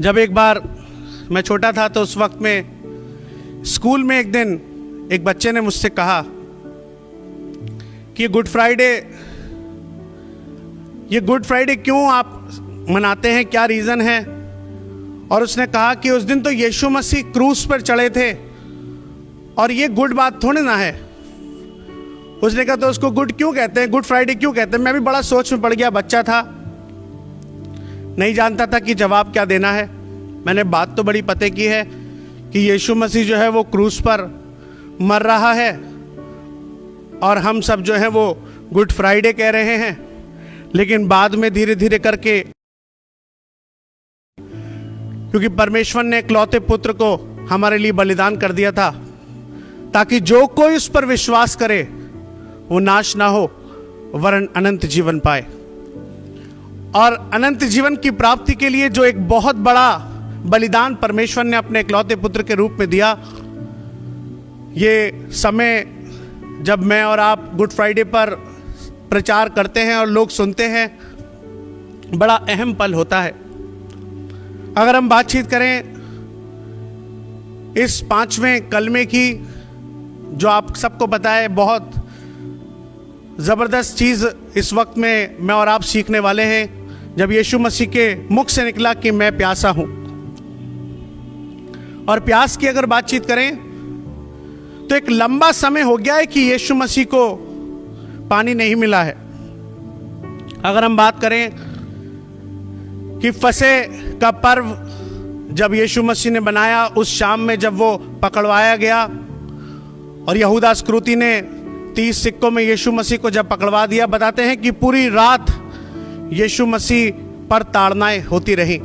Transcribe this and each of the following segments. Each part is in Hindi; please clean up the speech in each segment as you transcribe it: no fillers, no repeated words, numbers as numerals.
जब एक बार मैं छोटा था तो उस वक्त में स्कूल में एक दिन एक बच्चे ने मुझसे कहा कि ये गुड फ्राइडे क्यों आप मनाते हैं, क्या रीज़न है। और उसने कहा कि उस दिन तो यीशु मसीह क्रूस पर चढ़े थे और ये गुड बात थोड़ी ना है। उसने कहा तो उसको गुड क्यों कहते हैं, गुड फ्राइडे क्यों कहते हैं। मैं भी बड़ा सोच में पड़ गया, बच्चा था, नहीं जानता था कि जवाब क्या देना है। मैंने बात तो बड़ी पते की है कि यीशु मसीह जो है वो क्रूस पर मर रहा है और हम सब जो है वो गुड फ्राइडे कह रहे हैं। लेकिन बाद में धीरे धीरे करके, क्योंकि परमेश्वर ने इकलौते पुत्र को हमारे लिए बलिदान कर दिया था ताकि जो कोई उस पर विश्वास करे वो नाश ना हो वरन अनंत जीवन पाए। और अनंत जीवन की प्राप्ति के लिए जो एक बहुत बड़ा बलिदान परमेश्वर ने अपने इकलौते पुत्र के रूप में दिया, ये समय जब मैं और आप गुड फ्राइडे पर प्रचार करते हैं और लोग सुनते हैं, बड़ा अहम पल होता है। अगर हम बातचीत करें इस 5वें कलमे की, जो आप सबको पता है, बहुत ज़बरदस्त चीज़ इस वक्त में मैं और आप सीखने वाले हैं। जब यीशु मसीह के मुख से निकला कि मैं प्यासा हूं, और प्यास की अगर बातचीत करें तो एक लंबा समय हो गया है कि यीशु मसीह को पानी नहीं मिला है। अगर हम बात करें कि फसह का पर्व जब यीशु मसीह ने बनाया, उस शाम में जब वो पकड़वाया गया और यहूदा इस्करियोती ने 30 सिक्कों में यीशु मसीह को जब पकड़वा दिया, बताते हैं कि पूरी रात यीशु मसीह पर ताड़नाएं होती रहीं।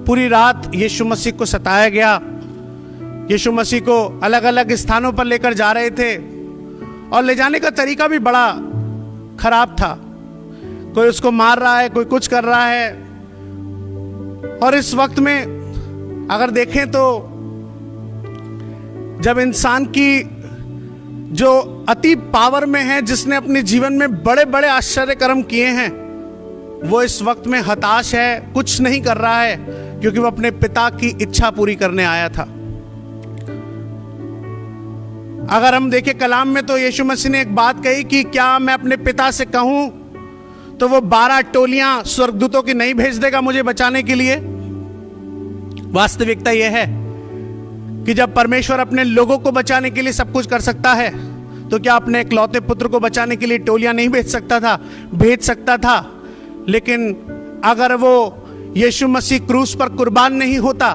पूरी रात यीशु मसीह को सताया गया। यीशु मसीह को अलग अलग स्थानों पर लेकर जा रहे थे और ले जाने का तरीका भी बड़ा खराब था। कोई उसको मार रहा है, कोई कुछ कर रहा है। और इस वक्त में अगर देखें तो जब इंसान की जो अति पावर में है, जिसने अपने जीवन में बड़े बड़े आश्चर्य कर्म किए हैं, वो इस वक्त में हताश है, कुछ नहीं कर रहा है, क्योंकि वो अपने पिता की इच्छा पूरी करने आया था। अगर हम देखें कलाम में तो यीशु मसीह ने एक बात कही कि क्या मैं अपने पिता से कहूं तो वो 12 टोलियां स्वर्गदूतों की नहीं भेज देगा मुझे बचाने के लिए। वास्तविकता यह है कि जब परमेश्वर अपने लोगों को बचाने के लिए सब कुछ कर सकता है, तो क्या अपने इकलौते पुत्र को बचाने के लिए टोलियां नहीं भेज सकता था? भेज सकता था। लेकिन अगर वो यीशु मसीह क्रूस पर कुर्बान नहीं होता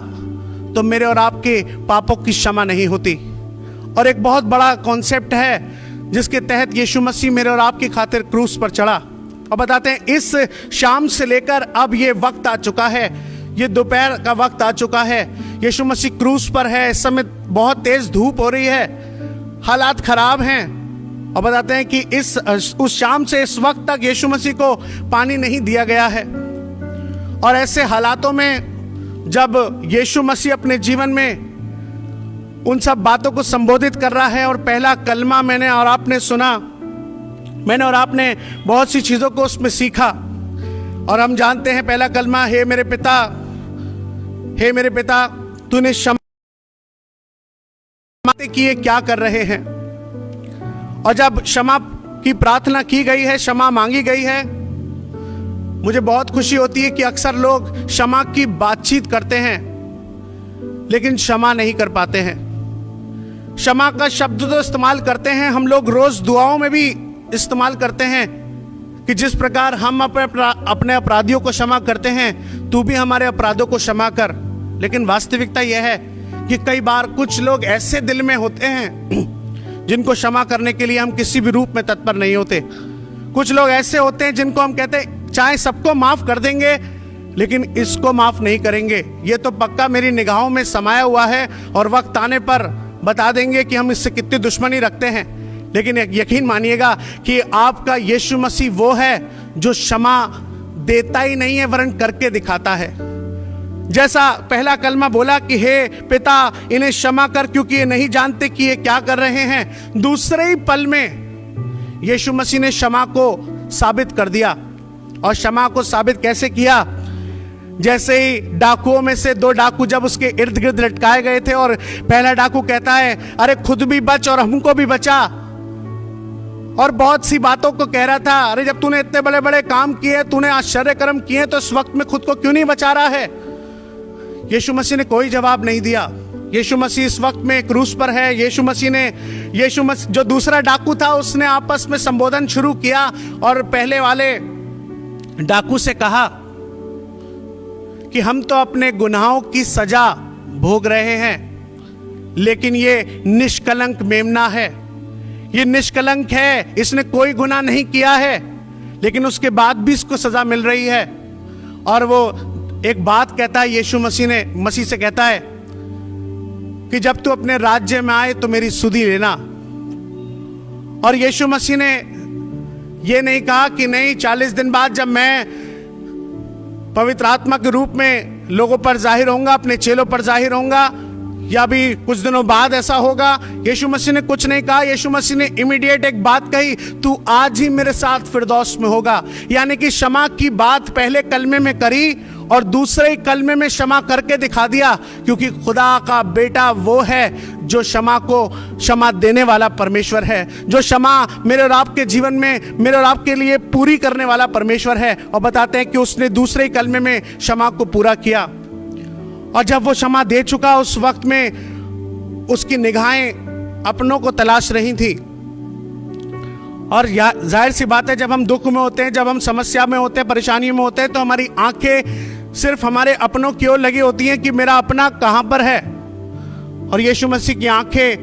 तो मेरे और आपके पापों की क्षमा नहीं होती। और एक बहुत बड़ा कॉन्सेप्ट है जिसके तहत यीशु मसीह मेरे और आपकी खातिर क्रूस पर चढ़ा। और बताते हैं इस शाम से लेकर अब ये वक्त आ चुका है, ये दोपहर का वक्त आ चुका है, यीशु मसीह क्रूस पर है। इस समय बहुत तेज धूप हो रही है, हालात खराब हैं। और बताते हैं कि उस शाम से इस वक्त तक यीशु मसीह को पानी नहीं दिया गया है। और ऐसे हालातों में जब यीशु मसीह अपने जीवन में उन सब बातों को संबोधित कर रहा है और पहला कलमा मैंने और आपने सुना, मैंने और आपने बहुत सी चीज़ों को उसमें सीखा। और हम जानते हैं पहला कलमा, हे मेरे पिता तूने क्षमा किए क्या कर रहे हैं। और जब क्षमा की प्रार्थना की गई है, क्षमा मांगी गई है, मुझे बहुत खुशी होती है कि अक्सर लोग क्षमा की बातचीत करते हैं लेकिन क्षमा नहीं कर पाते हैं। क्षमा का शब्द तो इस्तेमाल करते हैं हम लोग, रोज दुआओं में भी इस्तेमाल करते हैं कि जिस प्रकार हम अपने अपराधियों को क्षमा करते हैं, तू भी हमारे अपराधों को क्षमा कर। लेकिन वास्तविकता यह है कि कई बार कुछ लोग ऐसे दिल में होते हैं जिनको क्षमा करने के लिए हम किसी भी रूप में तत्पर नहीं होते। कुछ लोग ऐसे होते हैं जिनको हम कहते हैं चाहे सबको माफ कर देंगे लेकिन इसको माफ नहीं करेंगे। ये तो पक्का मेरी निगाहों में समाया हुआ है और वक्त आने पर बता देंगे कि हम इससे कितनी दुश्मनी रखते हैं। लेकिन यकीन मानिएगा कि आपका यीशु मसीह वो है जो क्षमा देता ही नहीं है वरन करके दिखाता है। जैसा पहला कलमा बोला कि हे पिता इन्हें क्षमा कर क्योंकि ये नहीं जानते कि ये क्या कर रहे हैं, दूसरे ही पल में यीशु मसीह ने क्षमा को साबित कर दिया। और क्षमा को साबित कैसे किया? जैसे ही डाकुओं में से 2 डाकू जब उसके इर्द गिर्द लटकाए गए थे और पहला डाकू कहता है, अरे खुद भी बच और हमको भी बचा, और बहुत सी बातों को कह रहा था, अरे जब तूने इतने बड़े बड़े काम किए, तूने आश्चर्य कर्म किए, तो इस वक्त में खुद को क्यों नहीं बचा रहा है? यीशु मसीह ने कोई जवाब नहीं दिया। यीशु मसीह इस वक्त में क्रूस पर है। यीशु मसीह जो दूसरा डाकू था उसने आपस में संबोधन शुरू किया और पहले वाले डाकू से कहा कि हम तो अपने गुनाहों की सजा भोग रहे हैं, लेकिन ये निष्कलंक मेमना है, ये निष्कलंक है, इसने कोई गुनाह नहीं किया है, लेकिन उसके बाद भी इसको सजा मिल रही है। और वो एक बात कहता है, यीशु मसीह से कहता है कि जब तू अपने राज्य में आए तो मेरी सुधि लेना। और यीशु मसीह ने ये नहीं कहा कि नहीं 40 दिन बाद जब मैं पवित्र आत्मा के रूप में लोगों पर जाहिर होऊंगा, अपने चेलों पर जाहिर होऊंगा, या भी कुछ दिनों बाद ऐसा होगा। यीशु मसीह ने कुछ नहीं कहा। यीशु मसीह ने इमीडिएट एक बात कही, तू आज ही मेरे साथ फिरदौस में होगा। यानी कि क्षमा की बात पहले कलमे में करी और दूसरे कलमे में क्षमा करके दिखा दिया, क्योंकि खुदा का बेटा वो है जो क्षमा देने वाला परमेश्वर है, जो क्षमा मेरे और आपके जीवन में, मेरे और आपके लिए पूरी करने वाला परमेश्वर है। और बताते हैं कि उसने दूसरे कलमे में क्षमा को पूरा किया, और जब वो क्षमा दे चुका, उस वक्त में उसकी निगाहें अपनों को तलाश रही थी। और जाहिर सी बात है, जब हम दुख में होते हैं, जब हम समस्या में होते हैं, परेशानियों में होते हैं, तो हमारी आंखें सिर्फ हमारे अपनों की ओर लगी होती हैं कि मेरा अपना कहां पर है। और यीशु मसीह की आंखें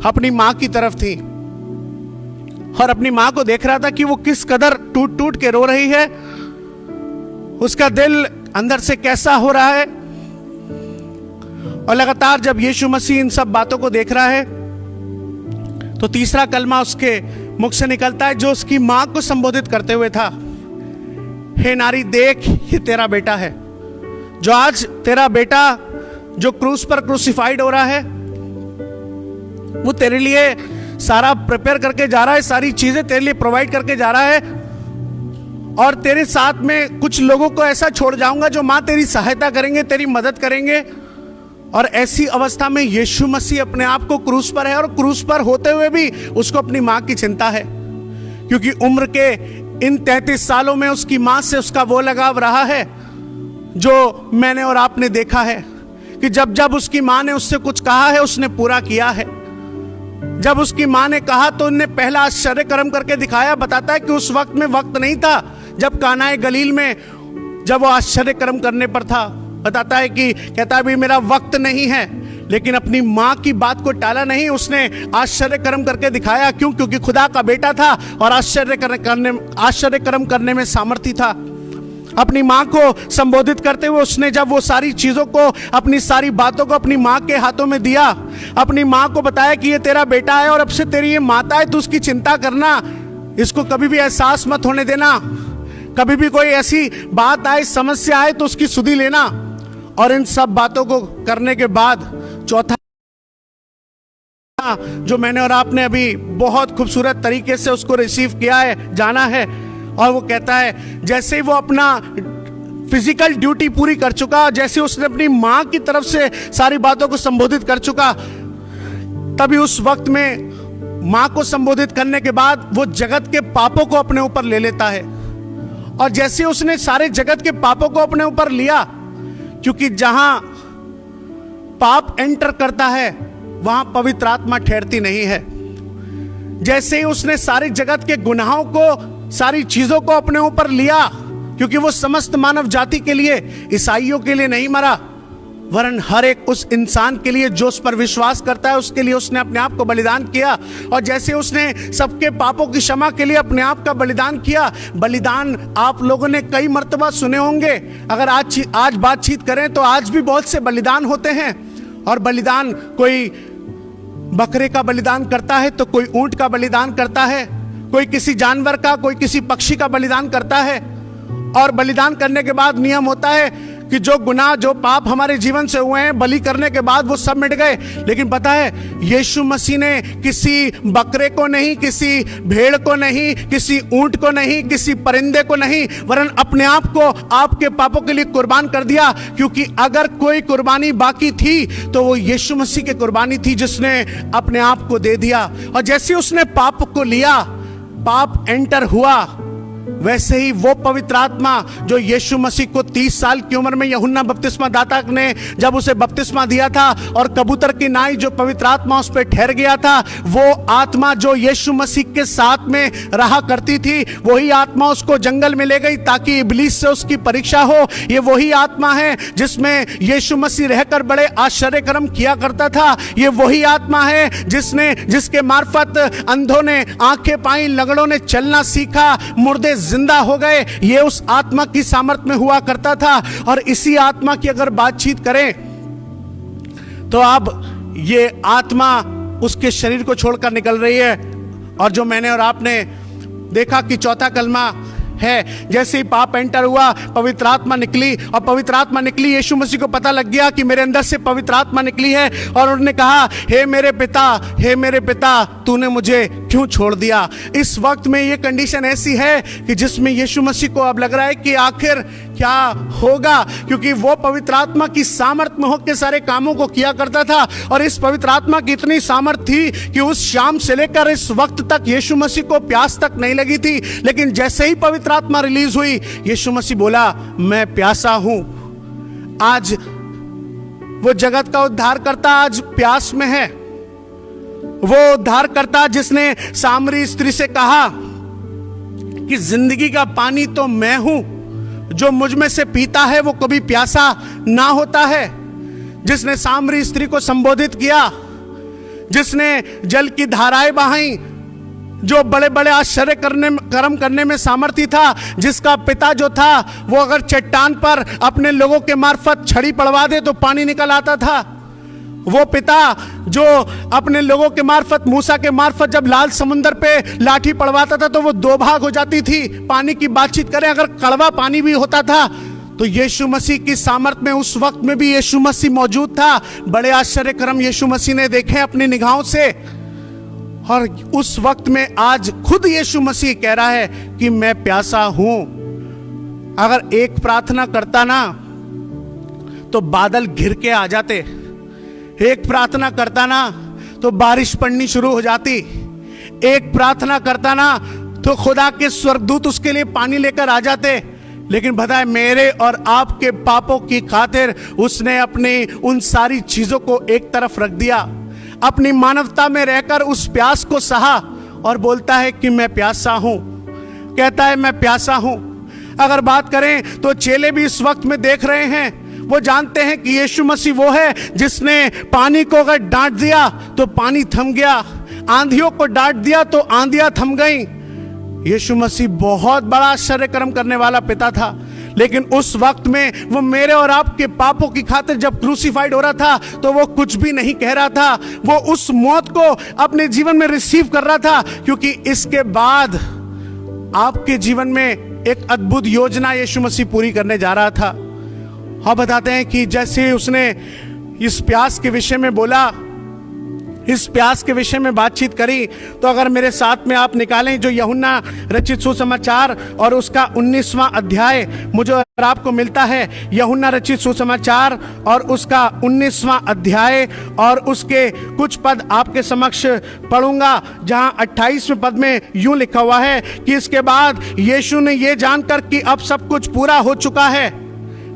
अपनी मां की तरफ थी और अपनी मां को देख रहा था कि वो किस कदर टूट टूट के रो रही है, उसका दिल अंदर से कैसा हो रहा है। और लगातार जब यीशु मसीह इन सब बातों को देख रहा है, तो तीसरा कलमा उसके मुख से निकलता है, जो उसकी मां को संबोधित करते हुए था, हे नारी देख, ये तेरा बेटा है। जो आज तेरा बेटा जो क्रूस पर क्रूसिफाइड हो रहा है, वो तेरे लिए सारा प्रिपेयर करके जा रहा है, सारी चीजें तेरे लिए प्रोवाइड करके जा रहा है, और तेरे साथ में कुछ लोगों को ऐसा छोड़ जाऊंगा जो मां तेरी सहायता करेंगे, तेरी मदद करेंगे। और ऐसी अवस्था में यीशु मसीह अपने आप को क्रूस पर है, और क्रूस पर होते हुए भी उसको अपनी मां की चिंता है, क्योंकि उम्र के इन 33 सालों में उसकी मां से उसका वो लगाव रहा है जो मैंने और आपने देखा है कि जब जब उसकी मां ने उससे कुछ कहा है, उसने पूरा किया है। जब उसकी मां ने कहा तो उन्हें पहला आश्चर्य कर्म करके दिखाया। बताता है कि उस वक्त में वक्त नहीं था जब कानाए गलील में जब वो आश्चर्य कर्म करने पर था। बताता है कि कहता है भी मेरा वक्त नहीं है, लेकिन अपनी मां की बात को टाला नहीं, उसने आश्चर्य कर्म करके दिखाया। क्यों? क्योंकि खुदा का बेटा था और आश्चर्य कर्म करने में सामर्थ्य था। अपनी मां को संबोधित करते हुए उसने जब वो सारी चीजों को, अपनी सारी बातों को अपनी मां के हाथों में दिया, अपनी मां को बताया कि ये तेरा बेटा है और अब से तेरी ये माता है, तो उसकी चिंता करना, इसको कभी भी एहसास मत होने देना, कभी भी कोई ऐसी बात आए, समस्या आए तो उसकी सुधि लेना। और इन सब बातों को करने के बाद चौथा जो मैंने और आपने अभी बहुत खूबसूरत तरीके से उसको रिसीव किया है, जाना है, और वो कहता है जैसे ही वो अपना फिजिकल ड्यूटी पूरी कर चुका, जैसे उसने अपनी मां की तरफ से सारी बातों को संबोधित कर चुका, तभी उस वक्त में मां को संबोधित करने के बाद वो जगत के पापों को अपने ऊपर ले लेता है। और जैसे उसने सारे जगत के पापों को अपने ऊपर लिया, क्योंकि जहां पाप एंटर करता है वहां पवित्र आत्मा ठहरती नहीं है। जैसे ही उसने सारे जगत के गुनाहों को, सारी चीजों को अपने ऊपर लिया, क्योंकि वो समस्त मानव जाति के लिए, ईसाइयों के लिए नहीं मरा, वरन हर एक उस इंसान के लिए जो उस पर विश्वास करता है, उसके लिए उसने अपने आप को बलिदान किया। और जैसे उसने सबके पापों की क्षमा के लिए अपने आप का बलिदान किया। बलिदान आप लोगों ने कई मर्तबा सुने होंगे। अगर आज बातचीत करें तो आज भी बहुत से बलिदान होते हैं, और बलिदान कोई बकरे का बलिदान करता है, तो कोई ऊंट का बलिदान करता है, कोई किसी जानवर का, कोई किसी पक्षी का बलिदान करता है। और बलिदान करने के बाद नियम होता है कि जो गुनाह जो पाप हमारे जीवन से हुए हैं बलि करने के बाद वो सब मिट गए, लेकिन पता है यीशु मसीह ने किसी बकरे को नहीं, किसी भेड़ को नहीं, किसी ऊंट को नहीं, किसी परिंदे को नहीं, वरन अपने आप को आपके पापों के लिए कुर्बान कर दिया। क्योंकि अगर कोई कुर्बानी बाकी थी तो वो यीशु मसीह की कुर्बानी थी, जिसने अपने आप को दे दिया। और जैसे उसने पाप को लिया, पाप एंटर हुआ, वैसे ही वो पवित्र आत्मा जो यीशु मसीह को 30 साल की उम्र में यूहन्ना बपतिस्मा दाता ने जब उसे बपतिस्मा दिया था, और कबूतर की नाई जो पवित्र आत्मा उस पर ठहर गया था, वो आत्मा जो यीशु मसीह के साथ में रहा करती थी, वही आत्मा उसको जंगल में ले गई ताकि इब्लीस से उसकी परीक्षा हो। ये वही आत्मा है जिसमें यीशु मसीह रहकर बड़े आश्चर्य कर्म किया करता था। ये वही आत्मा है जिसके मार्फत अंधों ने आंखें पाई, लंगड़ों ने चलना सीखा, मुर्दे जिंदा हो गए। ये उस आत्मा की सामर्थ्य में हुआ करता था। और इसी आत्मा की अगर बातचीत करें तो अब ये आत्मा उसके शरीर को छोड़कर निकल रही है। और जो मैंने और आपने देखा कि चौथा कलमा है, जैसे ही पाप एंटर हुआ पवित्र आत्मा निकली, और पवित्र आत्मा निकली, यीशु मसीह को पता लग गया कि मेरे अंदर से पवित्र आत्मा निकली है। और उन्होंने कहा, हे मेरे पिता, तूने मुझे क्यों छोड़ दिया। इस वक्त में ये कंडीशन ऐसी है कि जिसमें यीशु मसीह को अब लग रहा है कि आखिर क्या होगा, क्योंकि वो पवित्र आत्मा की सामर्थ्य में होकर सारे कामों को किया करता था। और इस पवित्र आत्मा की इतनी सामर्थ्य थी कि उस शाम से लेकर इस वक्त तक यीशु मसीह को प्यास तक नहीं लगी थी। लेकिन जैसे ही पवित्र आत्मा रिलीज हुई, यीशु मसीह बोला, मैं प्यासा हूं। आज वो जगत का उद्धारकर्ता आज प्यास में है। वो उद्धारकर्ता जिसने सामरी स्त्री से कहा कि जिंदगी का पानी तो मैं हूं, जो मुझ में से पीता है वो कभी प्यासा ना होता है। जिसने सामरी स्त्री को संबोधित किया, जिसने जल की धाराएं बहाई, जो बड़े बड़े आश्चर्य कर्म करने में सामर्थ्य था, जिसका पिता जो था वो अगर चट्टान पर अपने लोगों के मार्फत छड़ी पड़वा दे तो पानी निकल आता था। वो पिता जो अपने लोगों के मार्फत, मूसा के मार्फत जब लाल समुंदर पे लाठी पड़वाता था तो वो 2 भाग हो जाती थी। पानी की बातचीत करें, अगर कड़वा पानी भी होता था तो यीशु मसीह की सामर्थ में उस वक्त में भी यीशु मसीह मौजूद था। बड़े आश्चर्य कर्म यीशु मसीह ने देखे अपनी निगाहों से। और उस वक्त में आज खुद यीशु मसीह कह रहा है कि मैं प्यासा हूं। अगर एक प्रार्थना करता ना तो बादल घिर के आ जाते, एक प्रार्थना करता ना तो बारिश पड़नी शुरू हो जाती, एक प्रार्थना करता ना तो खुदा के स्वर्गदूत उसके लिए पानी लेकर आ जाते। लेकिन पता है, मेरे और आपके पापों की खातिर उसने अपनी उन सारी चीजों को एक तरफ रख दिया, अपनी मानवता में रहकर उस प्यास को सहा और बोलता है कि मैं प्यासा हूं। कहता है मैं प्यासा हूं। अगर बात करें तो चेले भी इस वक्त में देख रहे हैं, वो जानते हैं कि यीशु मसीह वो है जिसने पानी को अगर डांट दिया तो पानी थम गया, आंधियों को डांट दिया तो आंधियां थम गई। यीशु मसीह बहुत बड़ा आश्चर्य कर्म करने वाला पिता था। लेकिन उस वक्त में वो मेरे और आपके पापों की खातिर जब क्रूसीफाइड हो रहा था तो वो कुछ भी नहीं कह रहा था। वो उस मौत को अपने जीवन में रिसीव कर रहा था, क्योंकि इसके बाद आपके जीवन में एक अद्भुत योजना यीशु मसीह पूरी करने जा रहा था। हम बताते हैं कि जैसे उसने इस प्यास के विषय में बोला, इस प्यास के विषय में बातचीत करी, तो अगर मेरे साथ में आप निकालें जो यूहन्ना रचित सुसमाचार और उसका 19वां अध्याय मुझे और आपको मिलता है, यूहन्ना रचित सुसमाचार और उसका 19वां अध्याय और उसके कुछ पद आपके समक्ष पढ़ूंगा, जहां 28वें पद में यूं लिखा हुआ है कि इसके बाद यीशु ने यह जानकर कि अब सब कुछ पूरा हो चुका है,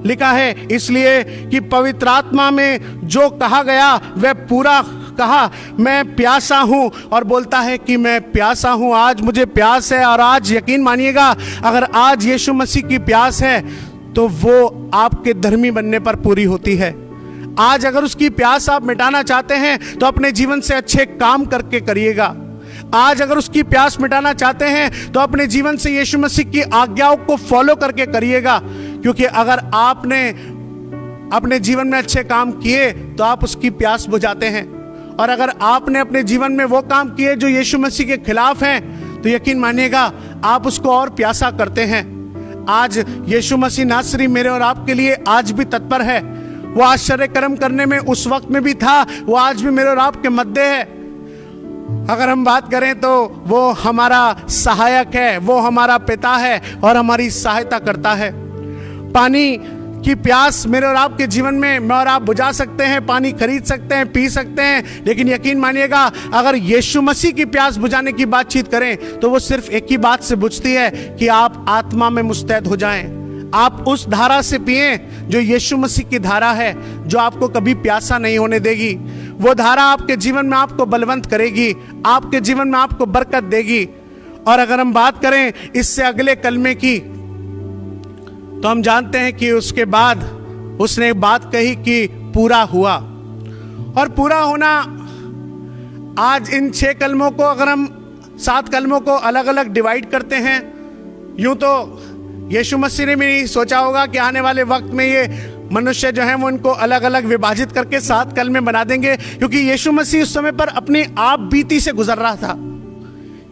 लिखा है इसलिए कि पवित्र आत्मा में जो कहा गया वह पूरा कहा, मैं प्यासा हूं। और बोलता है कि मैं प्यासा हूं, आज मुझे प्यास है। और आज यकीन मानिएगा, अगर आज यीशु मसीह की प्यास है तो वो आपके धर्मी बनने पर पूरी होती है। आज अगर उसकी प्यास आप मिटाना चाहते हैं तो अपने जीवन से अच्छे काम करके करिएगा। आज अगर उसकी प्यास मिटाना चाहते हैं तो अपने जीवन से यीशु मसीह की आज्ञाओं को फॉलो करके करिएगा, क्योंकि अगर आपने अपने जीवन में अच्छे काम किए तो आप उसकी प्यास बुझाते हैं, और अगर आपने अपने जीवन में वो काम किए जो यीशु मसीह के खिलाफ हैं तो यकीन मानिएगा आप उसको और प्यासा करते हैं। आज यीशु मसीह नासरी मेरे और आपके लिए आज भी तत्पर है। वो आश्चर्य कर्म करने में उस वक्त में भी था, वो आज भी मेरे और आपके मध्य है। अगर हम बात करें तो वो हमारा सहायक है, वो हमारा पिता है और हमारी सहायता करता है। पानी की प्यास मेरे और आपके जीवन में मैं और आप बुझा सकते हैं, पानी खरीद सकते हैं, पी सकते हैं, लेकिन यकीन मानिएगा अगर यीशु मसीह की प्यास बुझाने की बातचीत करें तो वो सिर्फ एक ही बात से बुझती है कि आप आत्मा में मुस्तैद हो जाएं। आप उस धारा से पिएं जो यीशु मसीह की धारा है, जो आपको कभी प्यासा नहीं होने देगी। वो धारा आपके जीवन में आपको बलवंत करेगी, आपके जीवन में आपको बरकत देगी। और अगर हम बात करें इससे अगले कलमे की, तो हम जानते हैं कि उसके बाद उसने एक बात कही कि पूरा हुआ। और पूरा होना, आज इन 6 कलमों को अगर हम 7 कलमों को अलग अलग डिवाइड करते हैं, यूं तो यीशु मसीह ने भी नहीं सोचा होगा कि आने वाले वक्त में ये मनुष्य जो हैं वो इनको अलग अलग विभाजित करके 7 कलमे बना देंगे, क्योंकि यीशु मसीह उस समय पर अपनी आप बीती से गुजर रहा था।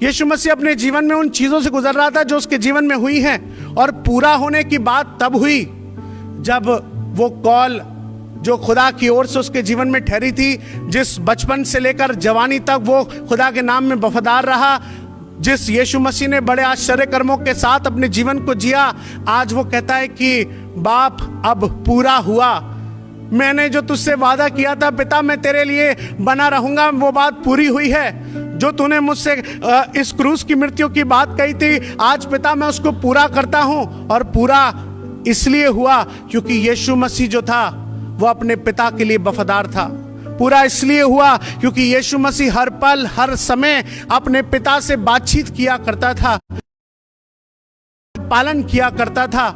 यीशु मसीह अपने जीवन में उन चीजों से गुजर रहा था जो उसके जीवन में हुई हैं। और पूरा होने की बात तब हुई जब वो कॉल जो खुदा की ओर से उसके जीवन में ठहरी थी, जिस बचपन से लेकर जवानी तक वो खुदा के नाम में वफादार रहा, जिस यीशु मसीह ने बड़े आश्चर्य कर्मों के साथ अपने जीवन को जिया, आज वो कहता है कि बाप अब पूरा हुआ। मैंने जो तुझसे वादा किया था पिता मैं तेरे लिए बना रहूंगा, वो बात पूरी हुई है। जो तूने मुझसे इस क्रूस की मृत्यु की बात कही थी, आज पिता मैं उसको पूरा करता हूं। और पूरा इसलिए हुआ क्योंकि यीशु मसीह जो था वो अपने पिता के लिए वफादार था। पूरा इसलिए हुआ क्योंकि यीशु मसीह हर पल हर समय अपने पिता से बातचीत किया करता था, पालन किया करता था।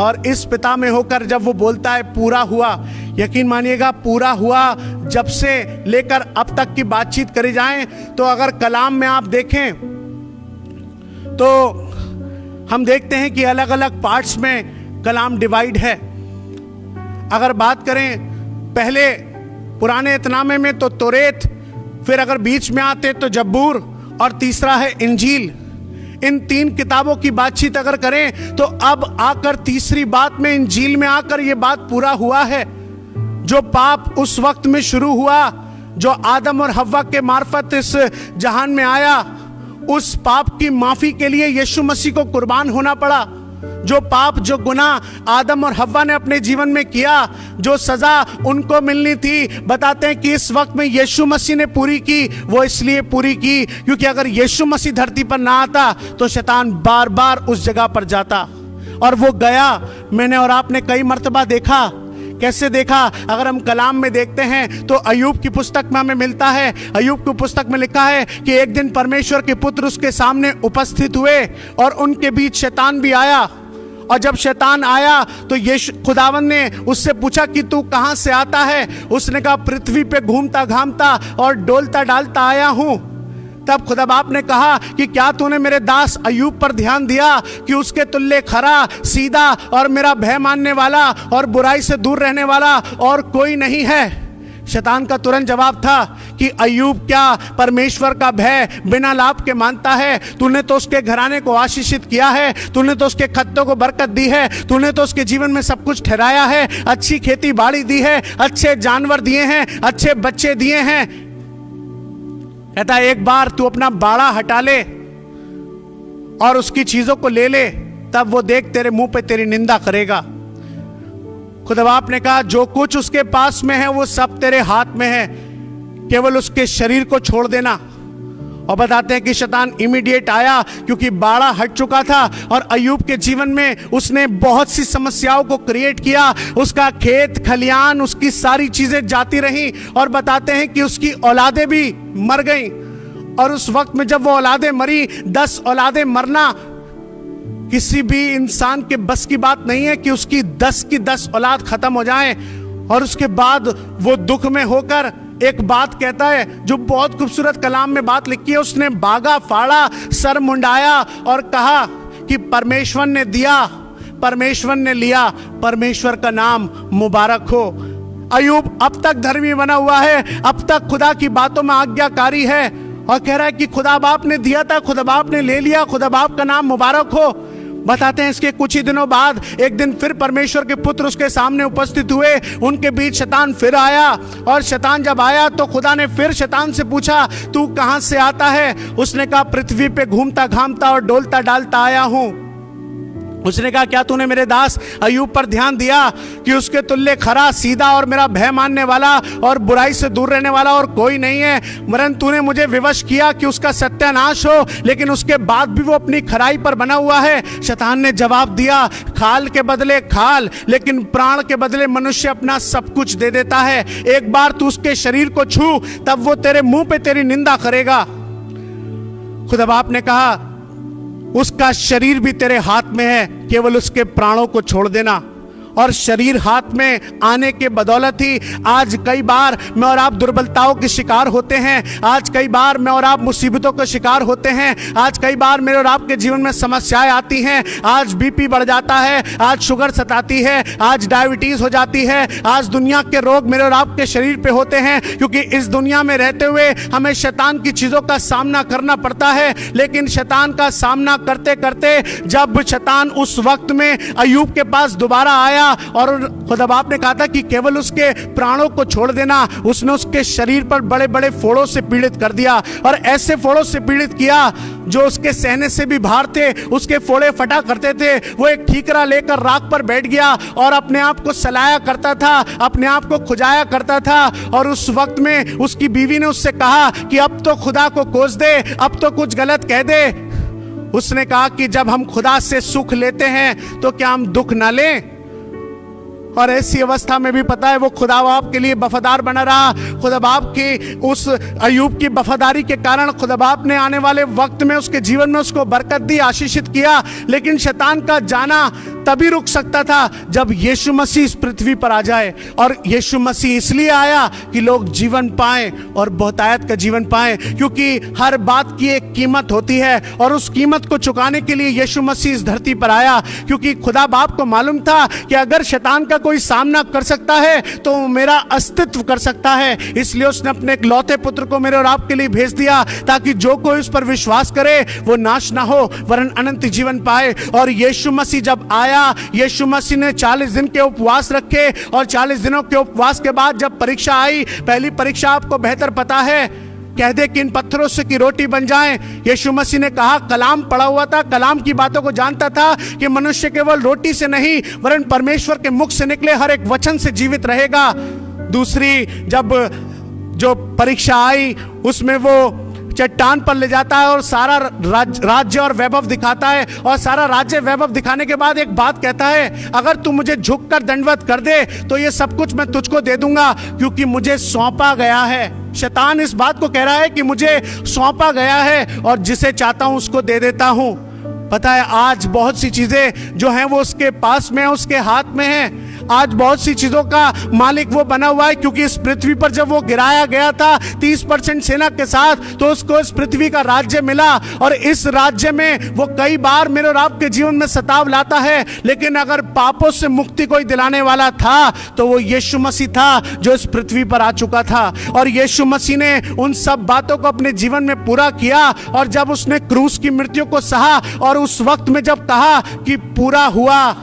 और इस पिता में होकर जब वो बोलता है पूरा हुआ, यकीन मानिएगा पूरा हुआ जब से लेकर अब तक की बातचीत करी जाए तो अगर कलाम में आप देखें तो हम देखते हैं कि अलग अलग पार्ट्स में कलाम डिवाइड है। अगर बात करें पहले पुराने इतनामे में तो तोरेत, फिर अगर बीच में आते तो जब्बूर और तीसरा है इंजील। इन 3 किताबों की बातचीत अगर करें तो अब आकर तीसरी बात में इंजील में आकर यह बात पूरा हुआ है। जो पाप उस वक्त में शुरू हुआ, जो आदम और हव्वा के मार्फत इस जहान में आया, उस पाप की माफी के लिए यीशु मसीह को कुर्बान होना पड़ा। जो पाप जो गुनाह आदम और हव्वा ने अपने जीवन में किया, जो सजा उनको मिलनी थी, बताते हैं कि इस वक्त में यीशु मसीह ने पूरी की। वो इसलिए पूरी की क्योंकि अगर यीशु मसीह धरती पर ना आता तो शैतान बार बार उस जगह पर जाता, और वो गया। मैंने और आपने कई मर्तबा देखा। कैसे देखा? अगर हम कलाम में देखते हैं तो अय्यूब की पुस्तक में हमें मिलता है, अय्यूब की पुस्तक में लिखा है कि एक दिन परमेश्वर के पुत्र उसके सामने उपस्थित हुए और उनके बीच शैतान भी आया। और जब शैतान आया तो यीशु खुदावन ने उससे पूछा कि तू कहां से आता है? उसने कहा पृथ्वी पे घूमता घामता और डोलता डालता आया हूं। तब खुदा बाप ने कहा कि क्या तूने मेरे दास अय्यूब पर ध्यान दिया कि उसके तुल्य खरा, सीधा और मेरा भय मानने वाला और बुराई से दूर रहने वाला और कोई नहीं है? शैतान का तुरंत जवाब था कि अय्यूब क्या परमेश्वर का भय बिना लाभ के मानता है? तूने तो उसके घराने को आशीषित किया है, तूने तो उसके खत्तों को बरकत दी है, तूने तो उसके जीवन में सब कुछ ठहराया है, अच्छी खेती बाड़ी दी है, अच्छे जानवर दिए हैं, अच्छे बच्चे दिए हैं। कहता है एक बार तू अपना बाड़ा हटा ले और उसकी चीजों को ले ले, तब वो देख तेरे मुंह पे तेरी निंदा करेगा। खुदा बाप ने कहा जो कुछ उसके पास में है वो सब तेरे हाथ में है, केवल उसके शरीर को छोड़ देना। और बताते हैं कि शैतान इमीडिएट आया क्योंकि बाड़ा हट चुका था और अय्यूब के जीवन में उसने बहुत सी समस्याओं को क्रिएट किया। उसका खेत खलियान, उसकी सारी चीजें जाती रहीं और बताते हैं कि उसकी औलादें भी मर गईं। और उस वक्त में जब वो औलादें मरी, 10 औलादें मरना किसी भी इंसान के बस की बात नहीं है कि उसकी 10 की 10 औलाद खत्म हो जाएं। और उसके बाद वो दुख में होकर एक बात कहता है जो बहुत खूबसूरत कलाम में बात लिखी है। उसने बागा फाड़ा, सर मुंडाया और कहा कि परमेश्वर ने दिया, परमेश्वर ने लिया, परमेश्वर का नाम मुबारक हो। अय्यूब अब तक धर्मी बना हुआ है, अब तक खुदा की बातों में आज्ञाकारी है और कह रहा है कि खुदा बाप ने दिया था, खुदा बाप ने ले लिया, खुदा बाप का नाम मुबारक हो। बताते हैं इसके कुछ ही दिनों बाद एक दिन फिर परमेश्वर के पुत्र उसके सामने उपस्थित हुए, उनके बीच शैतान फिर आया। और शैतान जब आया तो खुदा ने फिर शैतान से पूछा, तू कहां से आता है? उसने कहा, पृथ्वी पे घूमता घामता और डोलता डालता आया हूं। उसने कहा, क्या तूने मेरे दास अय्यूब पर ध्यान दिया कि उसके तुल्य खरा, सीधा और मेरा भय मानने वाला और बुराई से दूर रहने वाला और कोई नहीं है? वरन तूने मुझे विवश किया कि उसका सत्यानाश हो, लेकिन उसके बाद भी वो अपनी खराई पर बना हुआ है। शैतान ने जवाब दिया, खाल के बदले खाल, लेकिन प्राण के बदले मनुष्य अपना सब कुछ दे देता है। एक बार तू उसके शरीर को छू, तब वो तेरे मुंह पे तेरी निंदा करेगा। खुदा बाप ने कहा, उसका शरीर भी तेरे हाथ में है, केवल उसके प्राणों को छोड़ देना। और शरीर हाथ में आने के बदौलत ही आज कई बार मैं और आप दुर्बलताओं के शिकार होते हैं। आज कई बार मैं और आप मुसीबतों के शिकार होते हैं। आज कई बार मेरे और आपके जीवन में समस्याएं आती हैं। आज बीपी बढ़ जाता है, आज शुगर सताती है, आज डायबिटीज हो जाती है, आज दुनिया के रोग मेरे और आपके शरीर पे होते हैं, क्योंकि इस दुनिया में रहते हुए हमें शैतान की चीजों का सामना करना पड़ता है। लेकिन शैतान का सामना करते करते जब शैतान उस वक्त में अय्यूब के पास दोबारा आया और खुदा बाप ने कहा था कि केवल उसके प्राणों को छोड़ देना, उसने उसके शरीर पर बड़े बड़े फोड़ों से पीड़ित कर दिया। और ऐसे फोड़ों से पीड़ित किया जो उसके सहने से भी बाहर थे, उसके फोड़े फटा करते थे। वो एक ठीकरा लेकर राख पर बैठ गया और अपने आप को सलाया करता था, अपने आप को खुजाया करता था। और उस वक्त में उसकी बीवी ने उससे कहा कि अब तो खुदा को कोस दे, अब तो कुछ गलत कह दे। उसने कहा कि जब हम खुदा से सुख लेते हैं तो क्या हम दुख ना लें? और ऐसी अवस्था में भी पता है वो खुदा बाप के लिए वफादार बना रहा। खुदा बाप की उस अय्यूब की वफादारी के कारण खुदा बाप ने आने वाले वक्त में उसके जीवन में उसको बरकत दी, आशीषित किया। लेकिन शैतान का जाना तभी रुक सकता था जब यीशु मसीह इस पृथ्वी पर आ जाए। और यीशु मसीह इसलिए आया कि लोग जीवन पाएं और बहुतायत का जीवन पाएं, क्योंकि हर बात की एक कीमत होती है और उस कीमत को चुकाने के लिए यीशु मसीह इस धरती पर आया। क्योंकि खुदा बाप को मालूम था कि अगर शैतान का कोई सामना कर सकता है तो मेरा अस्तित्व कर सकता है। इसलिए उसने अपने इकलौते पुत्र को मेरे और आपके लिए भेज दिया, ताकि जो कोई उस पर विश्वास करे वो नाश ना हो वरन अनंत जीवन पाए। और यीशु मसीह जब आया, यीशु मसीह ने 40 दिन के उपवास रखे और 40 दिनों के उपवास के बाद जब परीक्षा आई, पहली परीक्षा आपको बेहतर पता है, कह दे कि इन पत्थरों से की रोटी बन जाएं। यीशु मसीह ने कहा, कलाम पढ़ा हुआ था, कलाम की बातों को जानता था कि मनुष्य केवल रोटी से नहीं वरन परमेश्वर के मुख से निकले हर एक वचन से जीवित रहेगा। दूसरी जब जो परीक्षा आई उसमें वो चट्टान पर ले जाता है और सारा राज्य और वैभव दिखाता है। और सारा राज्य वैभव दिखाने के बाद एक बात कहता है, अगर तू मुझे झुककर दंडवत कर दे तो ये सब कुछ मैं तुझको दे दूंगा, क्योंकि मुझे सौंपा गया है। शैतान इस बात को कह रहा है कि मुझे सौंपा गया है और जिसे चाहता हूं उसको दे देता हूं। पता है आज बहुत सी चीजें जो हैं वो उसके पास में है, उसके हाथ में है। आज बहुत सी चीजों का मालिक वो बना हुआ है, क्योंकि इस पृथ्वी पर जब वो गिराया गया था 30% सेना के साथ, तो उसको इस पृथ्वी का राज्य मिला। और इस राज्य में वो कई बार मेरे और आपके जीवन में सताव लाता है, लेकिन अगर पापों से मुक्ति कोई दिलाने वाला था तो वो यीशु मसीह था जो इस पृथ्वी पर आ चुका था। और यीशु मसीह ने उन सब बातों को अपने जीवन में पूरा किया। और जब उसने क्रूस की मृत्यु को सहा और उस वक्त में जब कहा कि पूरा हुआ,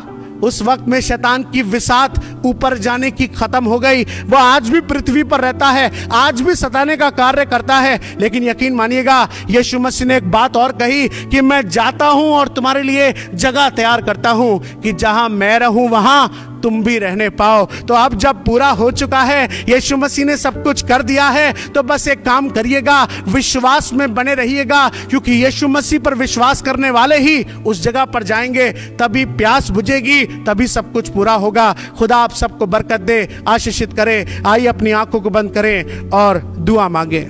उस वक्त में शैतान की विसात ऊपर जाने की खत्म हो गई। वो आज भी पृथ्वी पर रहता है, आज भी सताने का कार्य करता है, लेकिन यकीन मानिएगा यीशु मसीह ने एक बात और कही कि मैं जाता हूं और तुम्हारे लिए जगह तैयार करता हूं कि जहां मैं रहूं वहां तुम भी रहने पाओ। तो अब जब पूरा हो चुका है, यीशु मसीह ने सब कुछ कर दिया है, तो बस एक काम करिएगा, विश्वास में बने रहिएगा, क्योंकि यीशु मसीह पर विश्वास करने वाले ही उस जगह पर जाएंगे। तभी प्यास बुझेगी, तभी सब कुछ पूरा होगा। खुदा आप सबको बरकत दे, आशीषित करे। आइए अपनी आंखों को बंद करें और दुआ मांगे।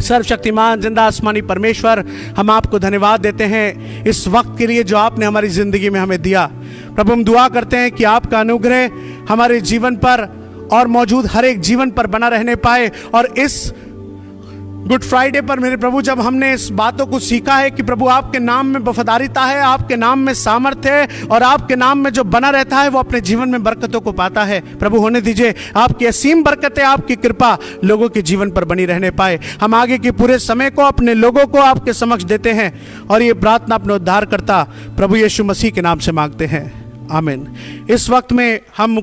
सर्वशक्तिमान जिंदा आसमानी परमेश्वर, हम आपको धन्यवाद देते हैं इस वक्त के लिए जो आपने हमारी जिंदगी में हमें दिया। प्रभु हम दुआ करते हैं कि आपका अनुग्रह हमारे जीवन पर और मौजूद हर एक जीवन पर बना रहने पाए, और इस गुड फ्राइडे पर मेरे प्रभु जब हमने इस बातों को सीखा है कि प्रभु आपके नाम में वफादारिता है, आपके नाम में सामर्थ्य है और आपके नाम में जो बना रहता है वो अपने जीवन में बरकतों को पाता है। प्रभु होने दीजिए आपकी असीम बरकतें, आपकी कृपा लोगों के जीवन पर बनी रहने पाए। हम आगे के पूरे समय को अपने लोगों को आपके समक्ष देते हैं और ये प्रार्थना अपने उद्धारकर्ता प्रभु यीशु मसीह के नाम से मांगते हैं, आमीन। इस वक्त में हम